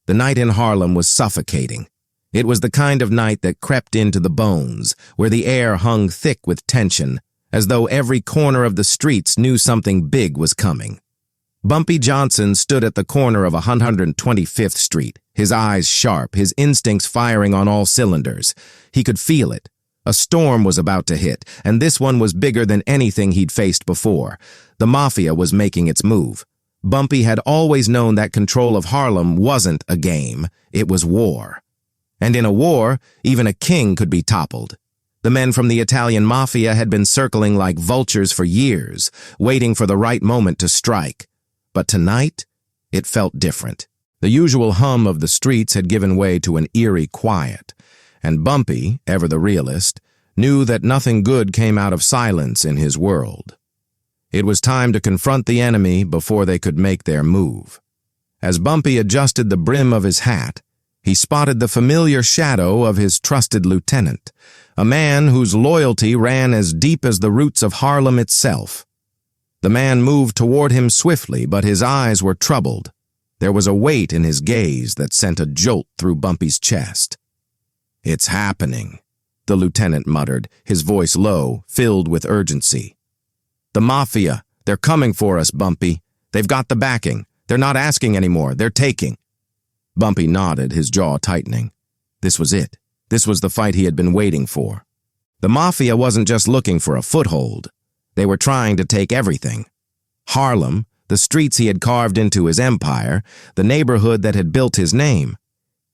The night in Harlem was suffocating. It was the kind of night that crept into the bones, where the air hung thick with tension, as though every corner of the streets knew something big was coming. Bumpy Johnson stood at the corner of 125th Street, his eyes sharp, his instincts firing on all cylinders. He could feel it. A storm was about to hit, and this one was bigger than anything he'd faced before. The Mafia was making its move. Bumpy had always known that control of Harlem wasn't a game, it was war. And in a war, even a king could be toppled. The men from the Italian Mafia had been circling like vultures for years, waiting for the right moment to strike. But tonight, it felt different. The usual hum of the streets had given way to an eerie quiet, and Bumpy, ever the realist, knew that nothing good came out of silence in his world. It was time to confront the enemy before they could make their move. As Bumpy adjusted the brim of his hat, he spotted the familiar shadow of his trusted lieutenant, a man whose loyalty ran as deep as the roots of Harlem itself. The man moved toward him swiftly, but his eyes were troubled. There was a weight in his gaze that sent a jolt through Bumpy's chest. "It's happening," the lieutenant muttered, his voice low, filled with urgency. "The Mafia, they're coming for us, Bumpy. They've got the backing. They're not asking anymore, they're taking." Bumpy nodded, his jaw tightening. This was it. This was the fight he had been waiting for. The Mafia wasn't just looking for a foothold. They were trying to take everything. Harlem, the streets he had carved into his empire, the neighborhood that had built his name.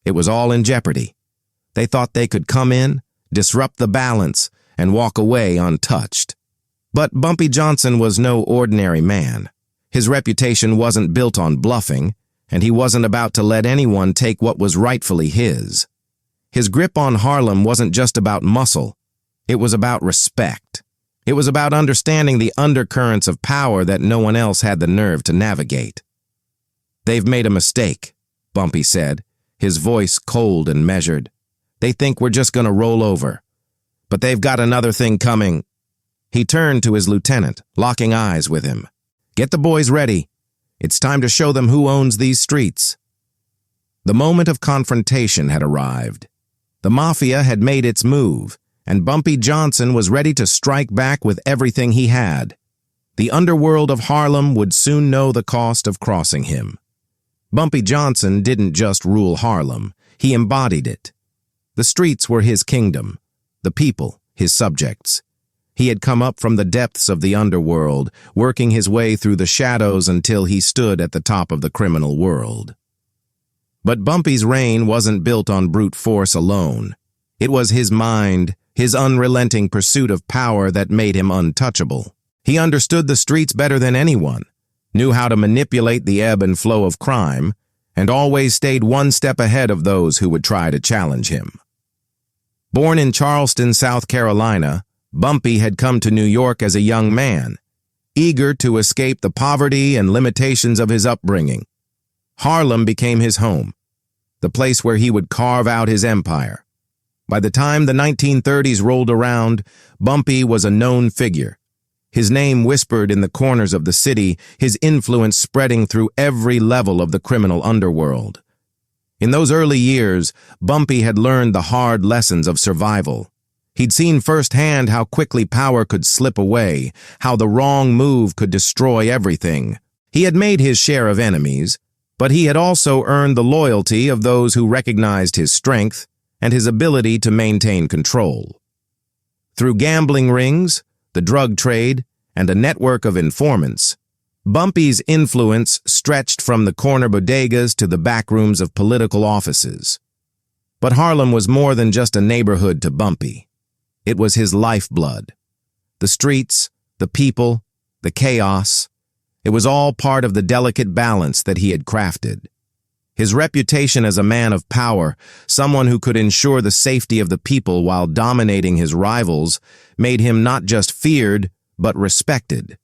It was all in jeopardy. They thought they could come in, disrupt the balance, and walk away untouched. But Bumpy Johnson was no ordinary man. His reputation wasn't built on bluffing, and he wasn't about to let anyone take what was rightfully his. His grip on Harlem wasn't just about muscle. It was about respect. It was about understanding the undercurrents of power that no one else had the nerve to navigate. "They've made a mistake," Bumpy said, his voice cold and measured. "They think we're just going to roll over. But they've got another thing coming." He turned to his lieutenant, locking eyes with him. "Get the boys ready. It's time to show them who owns these streets." The moment of confrontation had arrived. The Mafia had made its move, and Bumpy Johnson was ready to strike back with everything he had. The underworld of Harlem would soon know the cost of crossing him. Bumpy Johnson didn't just rule Harlem, he embodied it. The streets were his kingdom, the people his subjects. He had come up from the depths of the underworld, working his way through the shadows until he stood at the top of the criminal world. But Bumpy's reign wasn't built on brute force alone. It was his mind, his unrelenting pursuit of power that made him untouchable. He understood the streets better than anyone, knew how to manipulate the ebb and flow of crime, and always stayed one step ahead of those who would try to challenge him. Born in Charleston, South Carolina, Bumpy had come to New York as a young man, eager to escape the poverty and limitations of his upbringing. Harlem became his home, the place where he would carve out his empire. By the time the 1930s rolled around, Bumpy was a known figure. His name whispered in the corners of the city, his influence spreading through every level of the criminal underworld. In those early years, Bumpy had learned the hard lessons of survival. He'd seen firsthand how quickly power could slip away, how the wrong move could destroy everything. He had made his share of enemies, but he had also earned the loyalty of those who recognized his strength and his ability to maintain control. Through gambling rings, the drug trade, and a network of informants, Bumpy's influence stretched from the corner bodegas to the back rooms of political offices. But Harlem was more than just a neighborhood to Bumpy. It was his lifeblood. The streets, the people, the chaos, it was all part of the delicate balance that he had crafted. His reputation as a man of power, someone who could ensure the safety of the people while dominating his rivals, made him not just feared, but respected.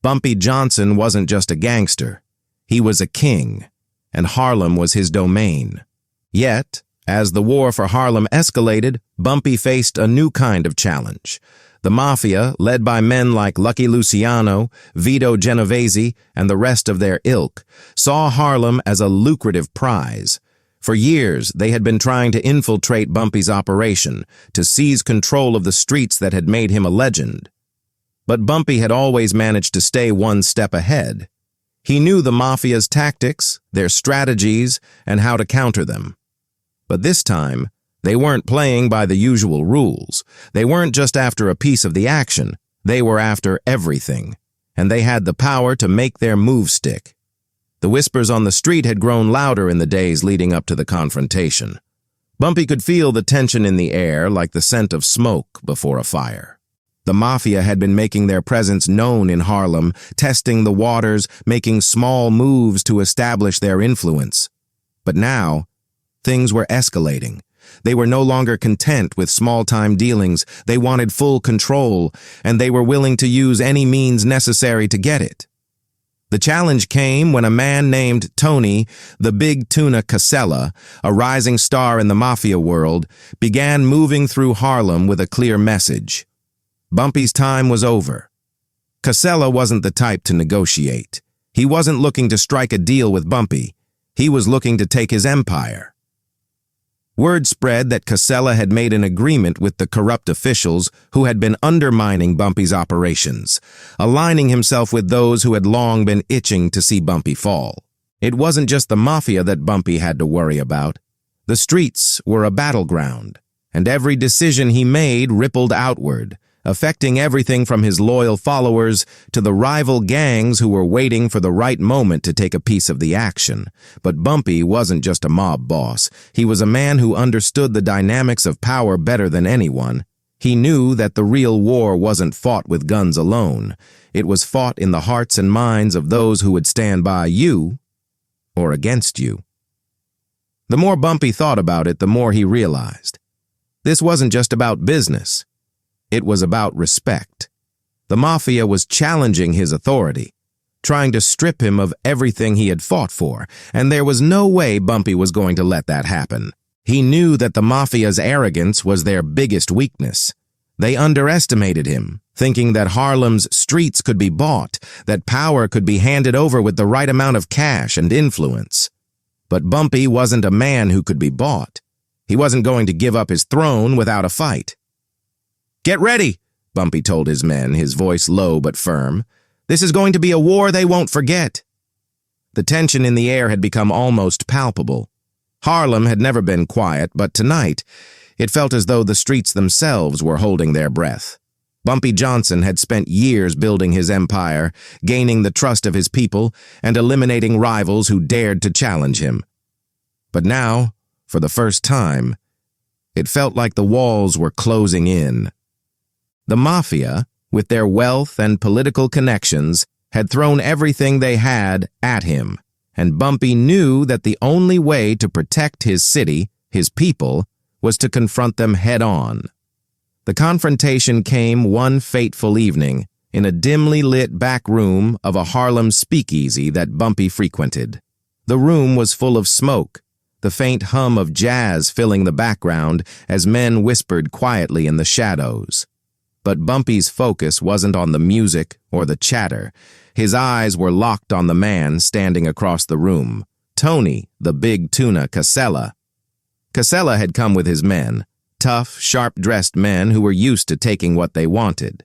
Bumpy Johnson wasn't just a gangster. He was a king, and Harlem was his domain. Yet, as the war for Harlem escalated, Bumpy faced a new kind of challenge. The Mafia, led by men like Lucky Luciano, Vito Genovese, and the rest of their ilk, saw Harlem as a lucrative prize, For years, they had been trying to infiltrate Bumpy's operation, to seize control of the streets that had made him a legend. But Bumpy had always managed to stay one step ahead. He knew the Mafia's tactics, their strategies, and how to counter them. But this time, they weren't playing by the usual rules. They weren't just after a piece of the action. They were after everything, and they had the power to make their move stick. The whispers on the street had grown louder in the days leading up to the confrontation. Bumpy could feel the tension in the air like the scent of smoke before a fire. The Mafia had been making their presence known in Harlem, testing the waters, making small moves to establish their influence. But now, things were escalating. They were no longer content with small-time dealings. They wanted full control, and they were willing to use any means necessary to get it. The challenge came when a man named Tony, the Big Tuna Casella, a rising star in the Mafia world, began moving through Harlem with a clear message. Bumpy's time was over. Casella wasn't the type to negotiate. He wasn't looking to strike a deal with Bumpy. He was looking to take his empire. Word spread that Casella had made an agreement with the corrupt officials who had been undermining Bumpy's operations, aligning himself with those who had long been itching to see Bumpy fall. It wasn't just the Mafia that Bumpy had to worry about. The streets were a battleground, and every decision he made rippled outward, affecting everything from his loyal followers to the rival gangs who were waiting for the right moment to take a piece of the action. But Bumpy wasn't just a mob boss. He was a man who understood the dynamics of power better than anyone. He knew that the real war wasn't fought with guns alone. It was fought in the hearts and minds of those who would stand by you or against you. The more Bumpy thought about it, the more he realized. This wasn't just about business. It was about respect. The Mafia was challenging his authority, trying to strip him of everything he had fought for, and there was no way Bumpy was going to let that happen. He knew that the Mafia's arrogance was their biggest weakness. They underestimated him, thinking that Harlem's streets could be bought, that power could be handed over with the right amount of cash and influence. But Bumpy wasn't a man who could be bought. He wasn't going to give up his throne without a fight. "Get ready," Bumpy told his men, his voice low but firm. "This is going to be a war they won't forget." The tension in the air had become almost palpable. Harlem had never been quiet, but tonight, it felt as though the streets themselves were holding their breath. Bumpy Johnson had spent years building his empire, gaining the trust of his people, and eliminating rivals who dared to challenge him. But now, for the first time, it felt like the walls were closing in. The Mafia, with their wealth and political connections, had thrown everything they had at him, and Bumpy knew that the only way to protect his city, his people, was to confront them head-on. The confrontation came one fateful evening in a dimly lit back room of a Harlem speakeasy that Bumpy frequented. The room was full of smoke, the faint hum of jazz filling the background as men whispered quietly in the shadows. But Bumpy's focus wasn't on the music or the chatter. His eyes were locked on the man standing across the room, Tony, the Big Tuna Casella. Casella had come with his men, tough, sharp-dressed men who were used to taking what they wanted.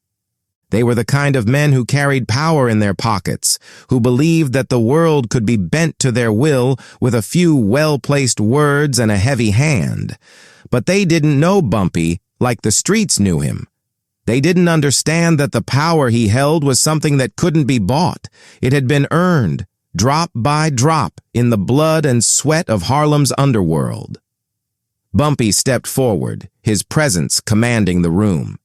They were the kind of men who carried power in their pockets, who believed that the world could be bent to their will with a few well-placed words and a heavy hand. But they didn't know Bumpy like the streets knew him. They didn't understand that the power he held was something that couldn't be bought. It had been earned, drop by drop, in the blood and sweat of Harlem's underworld. Bumpy stepped forward, his presence commanding the room.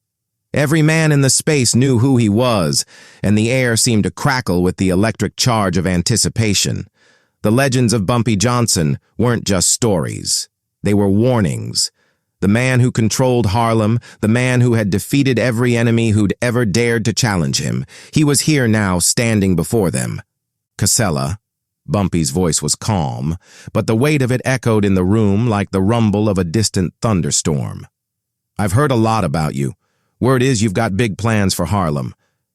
Every man in the space knew who he was, and the air seemed to crackle with the electric charge of anticipation. The legends of Bumpy Johnson weren't just stories. They were warnings. The man who controlled Harlem, the man who had defeated every enemy who'd ever dared to challenge him. He was here now, standing before them. "Casella." Bumpy's voice was calm, but the weight of it echoed in the room like the rumble of a distant thunderstorm. "I've heard a lot about you. Word is you've got big plans for Harlem.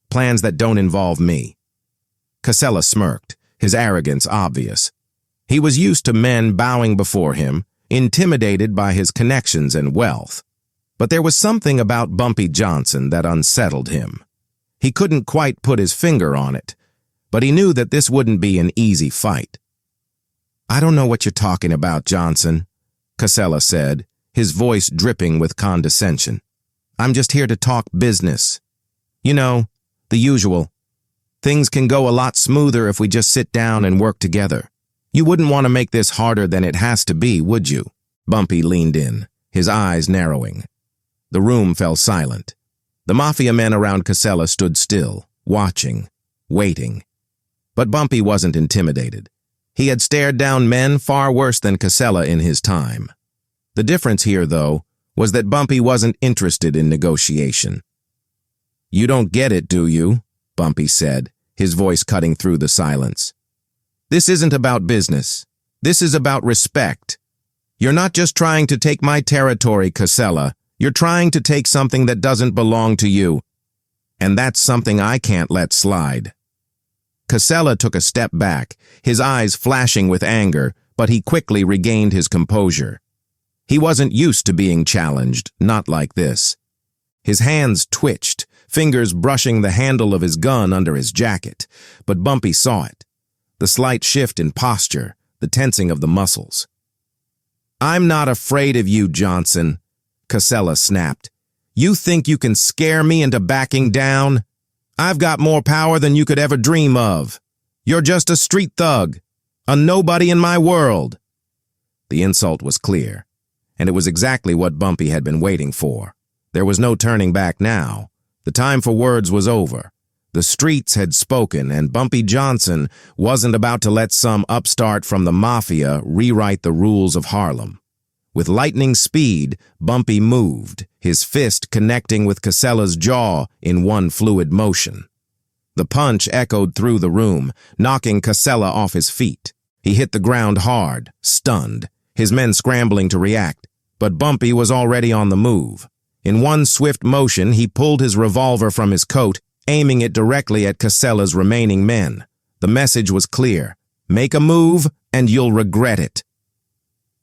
Plans that don't involve me." Casella smirked, his arrogance obvious. He was used to men bowing before him, intimidated by his connections and wealth. But there was something about Bumpy Johnson that unsettled him. He couldn't quite put his finger on it, but he knew that this wouldn't be an easy fight. "I don't know what you're talking about, Johnson," Casella said, his voice dripping with condescension. "I'm just here to talk business. You know, the usual. Things can go a lot smoother if we just sit down and work together. You wouldn't want to make this harder than it has to be, would you?" Bumpy leaned in, his eyes narrowing. The room fell silent. The Mafia men around Casella stood still, watching, waiting. But Bumpy wasn't intimidated. He had stared down men far worse than Casella in his time. The difference here, though, was that Bumpy wasn't interested in negotiation. "You don't get it, do you?" Bumpy said, his voice cutting through the silence. "This isn't about business. This is about respect. You're not just trying to take my territory, Casella. You're trying to take something that doesn't belong to you. And that's something I can't let slide." Casella took a step back, his eyes flashing with anger, but he quickly regained his composure. He wasn't used to being challenged, not like this. His hands twitched, fingers brushing the handle of his gun under his jacket, but Bumpy saw it. The slight shift in posture, the tensing of the muscles. "I'm not afraid of you, Johnson," Casella snapped. "You think you can scare me into backing down? I've got more power than you could ever dream of. You're just a street thug, a nobody in my world." The insult was clear, and it was exactly what Bumpy had been waiting for. There was no turning back now. The time for words was over. The streets had spoken, and Bumpy Johnson wasn't about to let some upstart from the Mafia rewrite the rules of Harlem. With lightning speed, Bumpy moved, his fist connecting with Casella's jaw in one fluid motion. The punch echoed through the room, knocking Casella off his feet. He hit the ground hard, stunned, his men scrambling to react, but Bumpy was already on the move. In one swift motion, he pulled his revolver from his coat, aiming it directly at Casella's remaining men. The message was clear: make a move, and you'll regret it.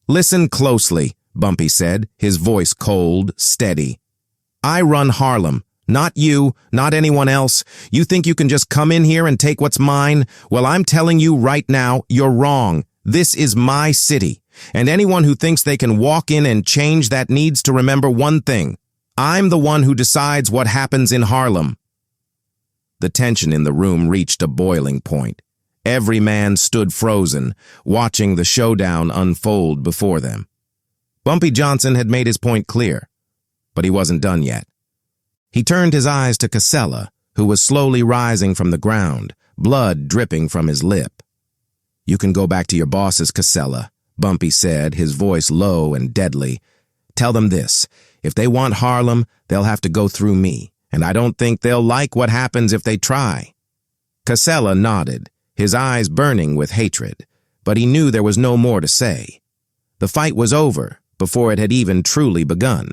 "Listen closely," Bumpy said, his voice cold, steady. "I run Harlem, not you, not anyone else. You think you can just come in here and take what's mine? Well, I'm telling you right now, you're wrong. This is my city, and anyone who thinks they can walk in and change that needs to remember one thing. I'm the one who decides what happens in Harlem." The tension in the room reached a boiling point. Every man stood frozen, watching the showdown unfold before them. Bumpy Johnson had made his point clear, but he wasn't done yet. He turned his eyes to Casella, who was slowly rising from the ground, blood dripping from his lip. "You can go back to your bosses, Casella," Bumpy said, his voice low and deadly. "Tell them this: if they want Harlem, they'll have to go through me, and I don't think they'll like what happens if they try." Casella nodded, his eyes burning with hatred, but he knew there was no more to say. The fight was over before it had even truly begun.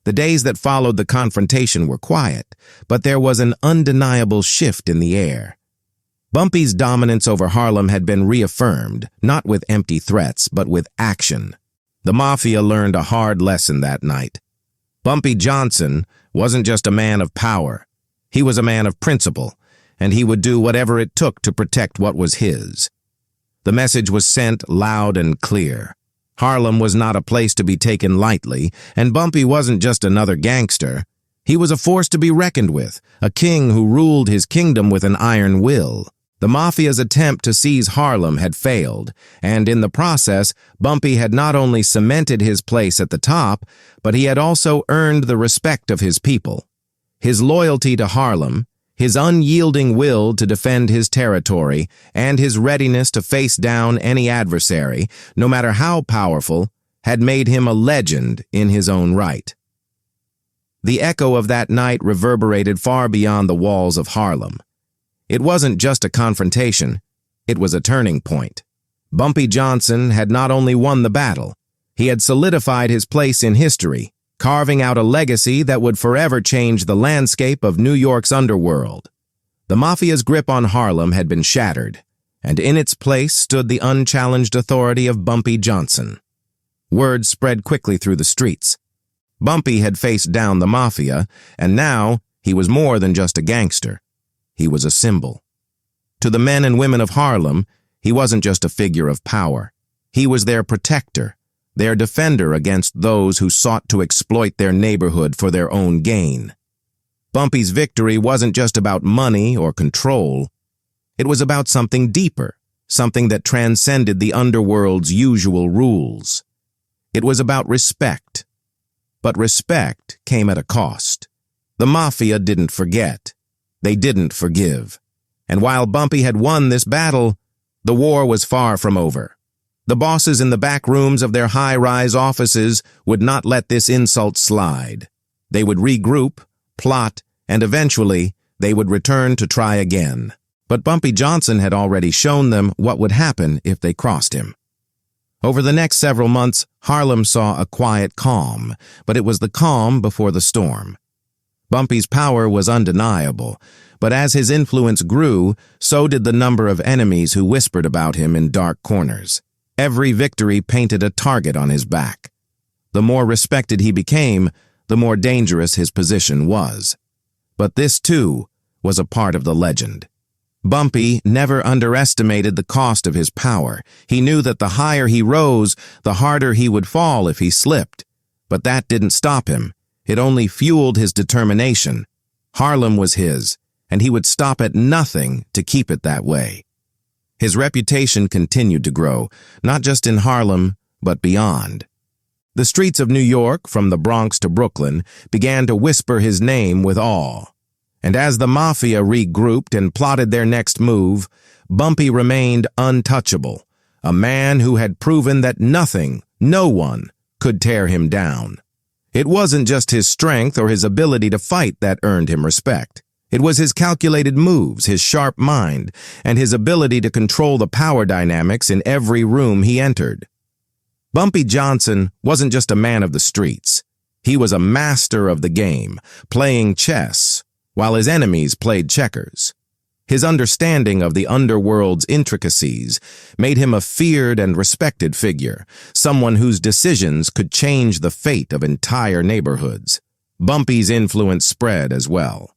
The days that followed the confrontation were quiet, but there was an undeniable shift in the air. Bumpy's dominance over Harlem had been reaffirmed, not with empty threats, but with action. The Mafia learned a hard lesson that night. Bumpy Johnson wasn't just a man of power. He was a man of principle, and he would do whatever it took to protect what was his. The message was sent loud and clear. Harlem was not a place to be taken lightly, and Bumpy wasn't just another gangster. He was a force to be reckoned with, a king who ruled his kingdom with an iron will. The Mafia's attempt to seize Harlem had failed, and in the process, Bumpy had not only cemented his place at the top, but he had also earned the respect of his people. His loyalty to Harlem, his unyielding will to defend his territory, and his readiness to face down any adversary, no matter how powerful, had made him a legend in his own right. The echo of that night reverberated far beyond the walls of Harlem. It wasn't just a confrontation, it was a turning point. Bumpy Johnson had not only won the battle, he had solidified his place in history, carving out a legacy that would forever change the landscape of New York's underworld. The Mafia's grip on Harlem had been shattered, and in its place stood the unchallenged authority of Bumpy Johnson. Word spread quickly through the streets. Bumpy had faced down the Mafia, and now he was more than just a gangster. He was a symbol. To the men and women of Harlem, he wasn't just a figure of power. He was their protector, their defender against those who sought to exploit their neighborhood for their own gain. Bumpy's victory wasn't just about money or control. It was about something deeper, something that transcended the underworld's usual rules. It was about respect. But respect came at a cost. The Mafia didn't forget. They didn't forgive. And while Bumpy had won this battle, the war was far from over. The bosses in the back rooms of their high-rise offices would not let this insult slide. They would regroup, plot, and eventually they would return to try again. But Bumpy Johnson had already shown them what would happen if they crossed him. Over the next several months, Harlem saw a quiet calm, but it was the calm before the storm. Bumpy's power was undeniable, but as his influence grew, so did the number of enemies who whispered about him in dark corners. Every victory painted a target on his back. The more respected he became, the more dangerous his position was. But this, too, was a part of the legend. Bumpy never underestimated the cost of his power. He knew that the higher he rose, the harder he would fall if he slipped. But that didn't stop him. It only fueled his determination. Harlem was his, and he would stop at nothing to keep it that way. His reputation continued to grow, not just in Harlem, but beyond. The streets of New York, from the Bronx to Brooklyn, began to whisper his name with awe. And as the Mafia regrouped and plotted their next move, Bumpy remained untouchable, a man who had proven that nothing, no one, could tear him down. It wasn't just his strength or his ability to fight that earned him respect. It was his calculated moves, his sharp mind, and his ability to control the power dynamics in every room he entered. Bumpy Johnson wasn't just a man of the streets. He was a master of the game, playing chess, while his enemies played checkers. His understanding of the underworld's intricacies made him a feared and respected figure, someone whose decisions could change the fate of entire neighborhoods. Bumpy's influence spread as well.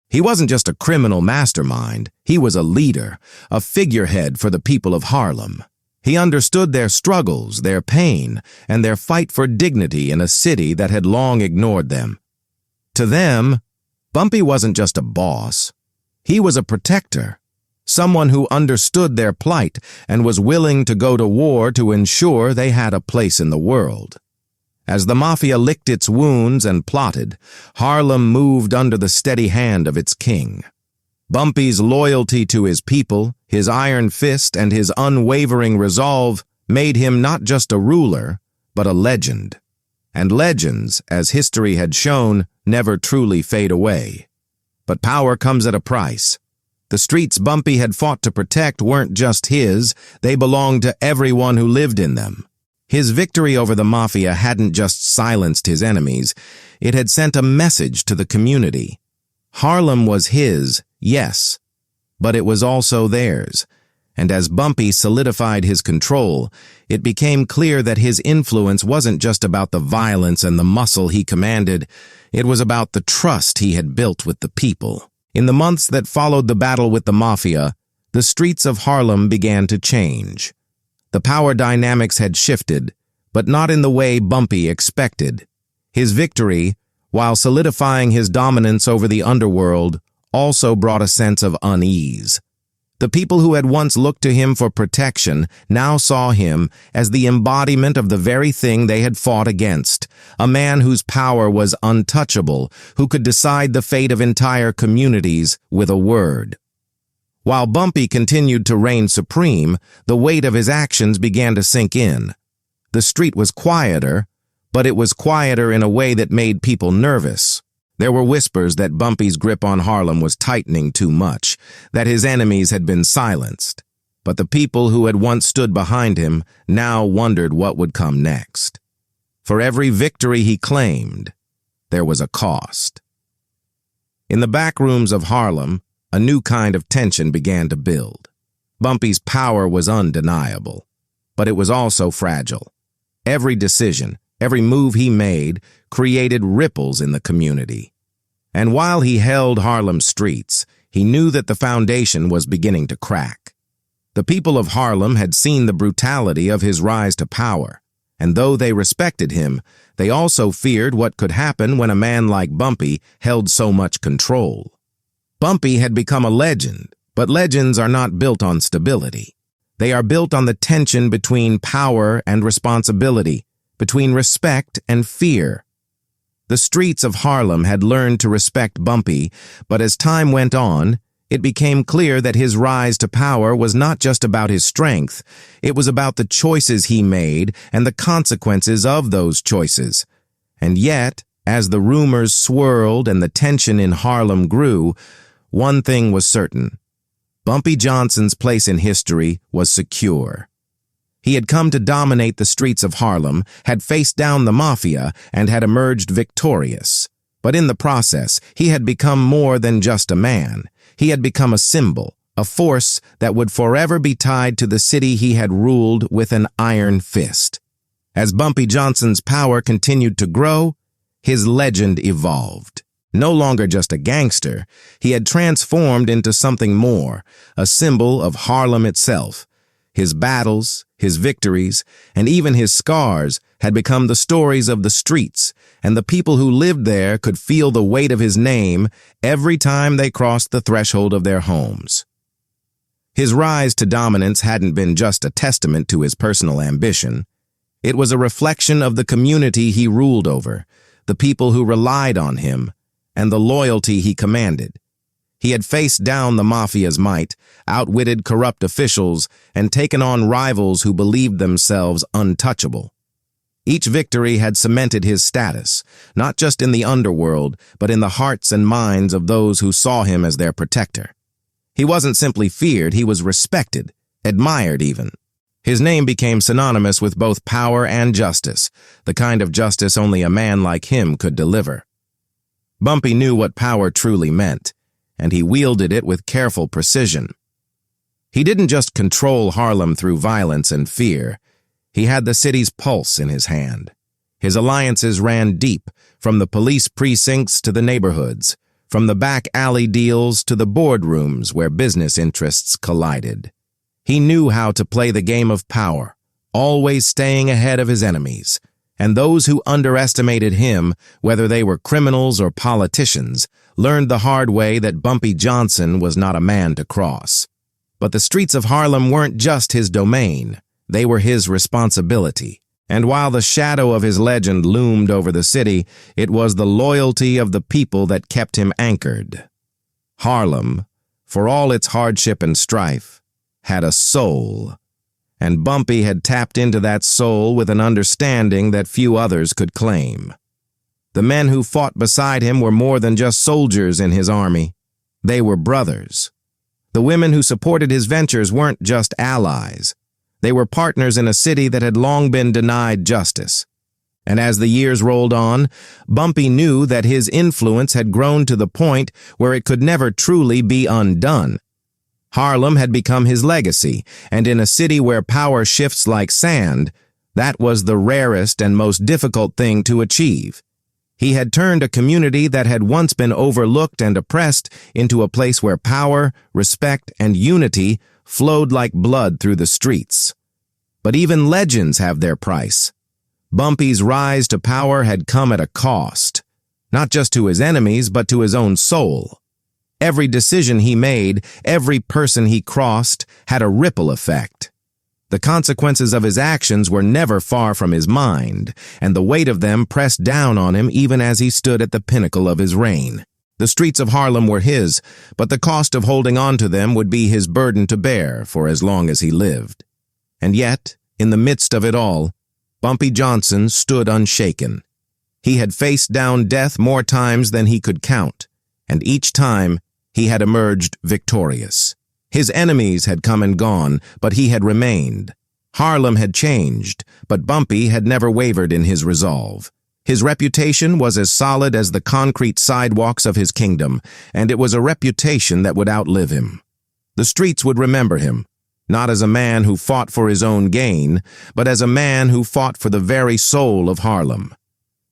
He wasn't just a criminal mastermind, he was a leader, a figurehead for the people of Harlem. He understood their struggles, their pain, and their fight for dignity in a city that had long ignored them. To them, Bumpy wasn't just a boss. He was a protector, someone who understood their plight and was willing to go to war to ensure they had a place in the world. As the Mafia licked its wounds and plotted, Harlem moved under the steady hand of its king. Bumpy's loyalty to his people, his iron fist, and his unwavering resolve made him not just a ruler, but a legend. And legends, as history had shown, never truly fade away. But power comes at a price. The streets Bumpy had fought to protect weren't just his, they belonged to everyone who lived in them. His victory over the Mafia hadn't just silenced his enemies, it had sent a message to the community. Harlem was his, yes, but it was also theirs. And as Bumpy solidified his control, it became clear that his influence wasn't just about the violence and the muscle he commanded, it was about the trust he had built with the people. In the months that followed the battle with the Mafia, the streets of Harlem began to change. The power dynamics had shifted, but not in the way Bumpy expected. His victory, while solidifying his dominance over the underworld, also brought a sense of unease. The people who had once looked to him for protection now saw him as the embodiment of the very thing they had fought against, a man whose power was untouchable, who could decide the fate of entire communities with a word. While Bumpy continued to reign supreme, the weight of his actions began to sink in. The street was quieter, but it was quieter in a way that made people nervous. There were whispers that Bumpy's grip on Harlem was tightening too much, that his enemies had been silenced. But the people who had once stood behind him now wondered what would come next. For every victory he claimed, there was a cost. In the back rooms of Harlem, a new kind of tension began to build. Bumpy's power was undeniable, but it was also fragile. Every decision, every move he made created ripples in the community. And while he held Harlem's streets, he knew that the foundation was beginning to crack. The people of Harlem had seen the brutality of his rise to power, and though they respected him, they also feared what could happen when a man like Bumpy held so much control. Bumpy had become a legend, but legends are not built on stability. They are built on the tension between power and responsibility, between respect and fear. The streets of Harlem had learned to respect Bumpy, but as time went on, it became clear that his rise to power was not just about his strength. It was about the choices he made and the consequences of those choices. And yet, as the rumors swirled and the tension in Harlem grew, one thing was certain. Bumpy Johnson's place in history was secure. He had come to dominate the streets of Harlem, had faced down the Mafia, and had emerged victorious. But in the process, he had become more than just a man. He had become a symbol, a force that would forever be tied to the city he had ruled with an iron fist. As Bumpy Johnson's power continued to grow, his legend evolved. No longer just a gangster, he had transformed into something more, a symbol of Harlem itself. His battles, his victories, and even his scars had become the stories of the streets, and the people who lived there could feel the weight of his name every time they crossed the threshold of their homes. His rise to dominance hadn't been just a testament to his personal ambition. It was a reflection of the community he ruled over, the people who relied on him, and the loyalty he commanded. He had faced down the Mafia's might, outwitted corrupt officials, and taken on rivals who believed themselves untouchable. Each victory had cemented his status, not just in the underworld, but in the hearts and minds of those who saw him as their protector. He wasn't simply feared, he was respected, admired even. His name became synonymous with both power and justice, the kind of justice only a man like him could deliver. Bumpy knew what power truly meant, and he wielded it with careful precision. He didn't just control Harlem through violence and fear. He had the city's pulse in his hand. His alliances ran deep, from the police precincts to the neighborhoods, from the back alley deals to the boardrooms where business interests collided. He knew how to play the game of power, always staying ahead of his enemies. And those who underestimated him, whether they were criminals or politicians, learned the hard way that Bumpy Johnson was not a man to cross. But the streets of Harlem weren't just his domain. They were his responsibility. And while the shadow of his legend loomed over the city, it was the loyalty of the people that kept him anchored. Harlem, for all its hardship and strife, had a soul. And Bumpy had tapped into that soul with an understanding that few others could claim. The men who fought beside him were more than just soldiers in his army. They were brothers. The women who supported his ventures weren't just allies. They were partners in a city that had long been denied justice. And as the years rolled on, Bumpy knew that his influence had grown to the point where it could never truly be undone. Harlem had become his legacy, and in a city where power shifts like sand, that was the rarest and most difficult thing to achieve. He had turned a community that had once been overlooked and oppressed into a place where power, respect, and unity flowed like blood through the streets. But even legends have their price. Bumpy's rise to power had come at a cost, not just to his enemies, but to his own soul. Every decision he made, every person he crossed, had a ripple effect. The consequences of his actions were never far from his mind, and the weight of them pressed down on him even as he stood at the pinnacle of his reign. The streets of Harlem were his, but the cost of holding on to them would be his burden to bear for as long as he lived. And yet, in the midst of it all, Bumpy Johnson stood unshaken. He had faced down death more times than he could count, and each time, he had emerged victorious. His enemies had come and gone, but he had remained. Harlem had changed, but Bumpy had never wavered in his resolve. His reputation was as solid as the concrete sidewalks of his kingdom, and it was a reputation that would outlive him. The streets would remember him, not as a man who fought for his own gain, but as a man who fought for the very soul of Harlem.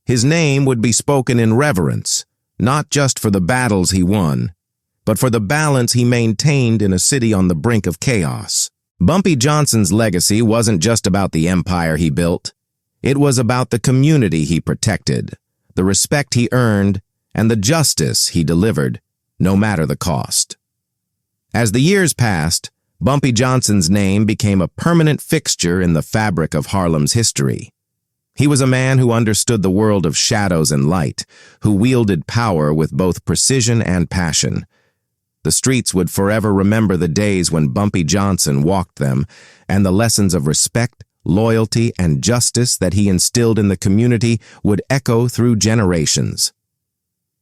His name would be spoken in reverence, not just for the battles he won, but for the balance he maintained in a city on the brink of chaos. Bumpy Johnson's legacy wasn't just about the empire he built. It was about the community he protected, the respect he earned, and the justice he delivered, no matter the cost. As the years passed, Bumpy Johnson's name became a permanent fixture in the fabric of Harlem's history. He was a man who understood the world of shadows and light, who wielded power with both precision and passion. The streets would forever remember the days when Bumpy Johnson walked them, and the lessons of respect, loyalty, and justice that he instilled in the community would echo through generations.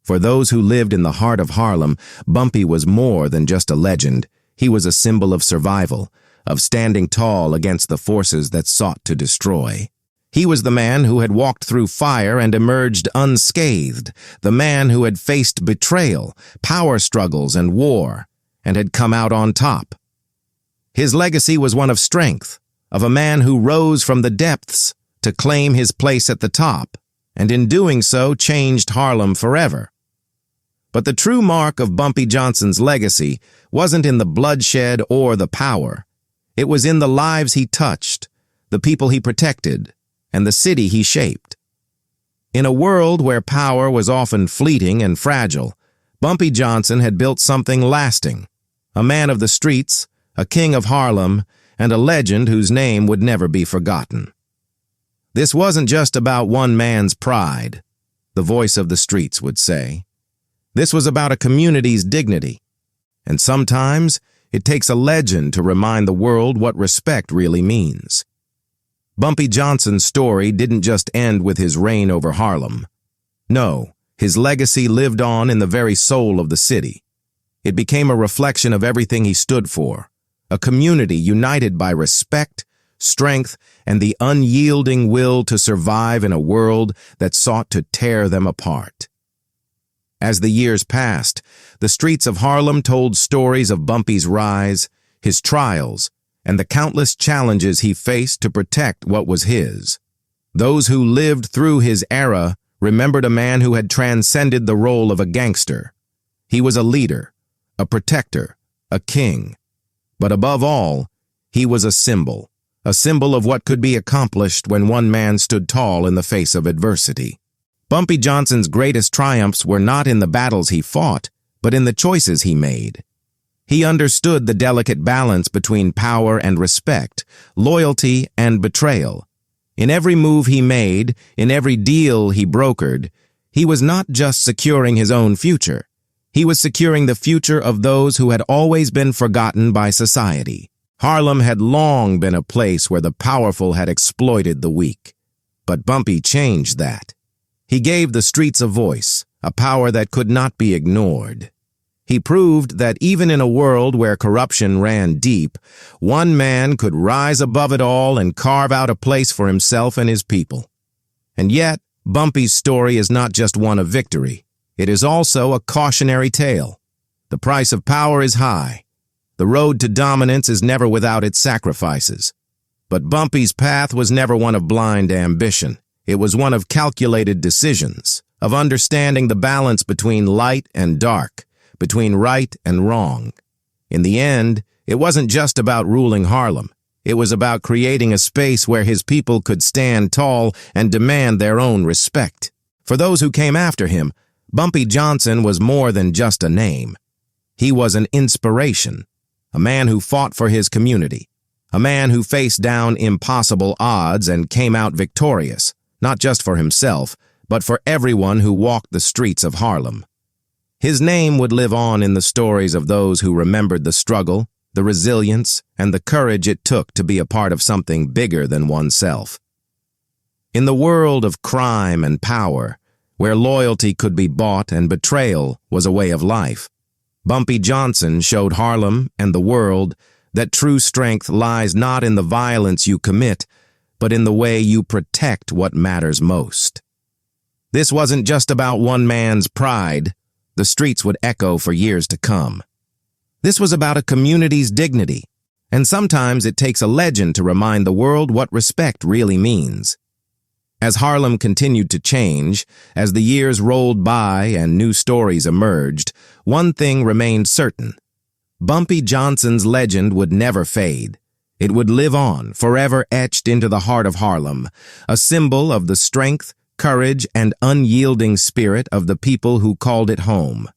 For those who lived in the heart of Harlem, Bumpy was more than just a legend. He was a symbol of survival, of standing tall against the forces that sought to destroy. He was the man who had walked through fire and emerged unscathed, the man who had faced betrayal, power struggles, and war, and had come out on top. His legacy was one of strength, of a man who rose from the depths to claim his place at the top, and in doing so changed Harlem forever. But the true mark of Bumpy Johnson's legacy wasn't in the bloodshed or the power. It was in the lives he touched, the people he protected, and the city he shaped. In a world where power was often fleeting and fragile, Bumpy Johnson had built something lasting, a man of the streets, a king of Harlem, and a legend whose name would never be forgotten. This wasn't just about one man's pride, the voice of the streets would say. This was about a community's dignity, and sometimes it takes a legend to remind the world what respect really means. Bumpy Johnson's story didn't just end with his reign over Harlem. No, his legacy lived on in the very soul of the city. It became a reflection of everything he stood for, a community united by respect, strength, and the unyielding will to survive in a world that sought to tear them apart. As the years passed, the streets of Harlem told stories of Bumpy's rise, his trials, and the countless challenges he faced to protect what was his. Those who lived through his era remembered a man who had transcended the role of a gangster. He was a leader, a protector, a king. But above all, he was a symbol of what could be accomplished when one man stood tall in the face of adversity. Bumpy Johnson's greatest triumphs were not in the battles he fought, but in the choices he made. He understood the delicate balance between power and respect, loyalty and betrayal. In every move he made, in every deal he brokered, he was not just securing his own future. He was securing the future of those who had always been forgotten by society. Harlem had long been a place where the powerful had exploited the weak. But Bumpy changed that. He gave the streets a voice, a power that could not be ignored. He proved that even in a world where corruption ran deep, one man could rise above it all and carve out a place for himself and his people. And yet, Bumpy's story is not just one of victory. It is also a cautionary tale. The price of power is high. The road to dominance is never without its sacrifices. But Bumpy's path was never one of blind ambition. It was one of calculated decisions, of understanding the balance between light and dark, between right and wrong. In the end, it wasn't just about ruling Harlem. It was about creating a space where his people could stand tall and demand their own respect. For those who came after him, Bumpy Johnson was more than just a name. He was an inspiration, a man who fought for his community, a man who faced down impossible odds and came out victorious, not just for himself, but for everyone who walked the streets of Harlem. His name would live on in the stories of those who remembered the struggle, the resilience, and the courage it took to be a part of something bigger than oneself. In the world of crime and power, where loyalty could be bought and betrayal was a way of life, Bumpy Johnson showed Harlem and the world that true strength lies not in the violence you commit, but in the way you protect what matters most. This wasn't just about one man's pride. The streets would echo for years to come. This was about a community's dignity, And sometimes it takes a legend to remind the world what respect really means. As Harlem continued to change, as the years rolled by and new stories emerged, one thing remained certain. Bumpy Johnson's legend would never fade. It would live on, forever etched into the heart of Harlem, a symbol of the strength, courage, and unyielding spirit of the people who called it home.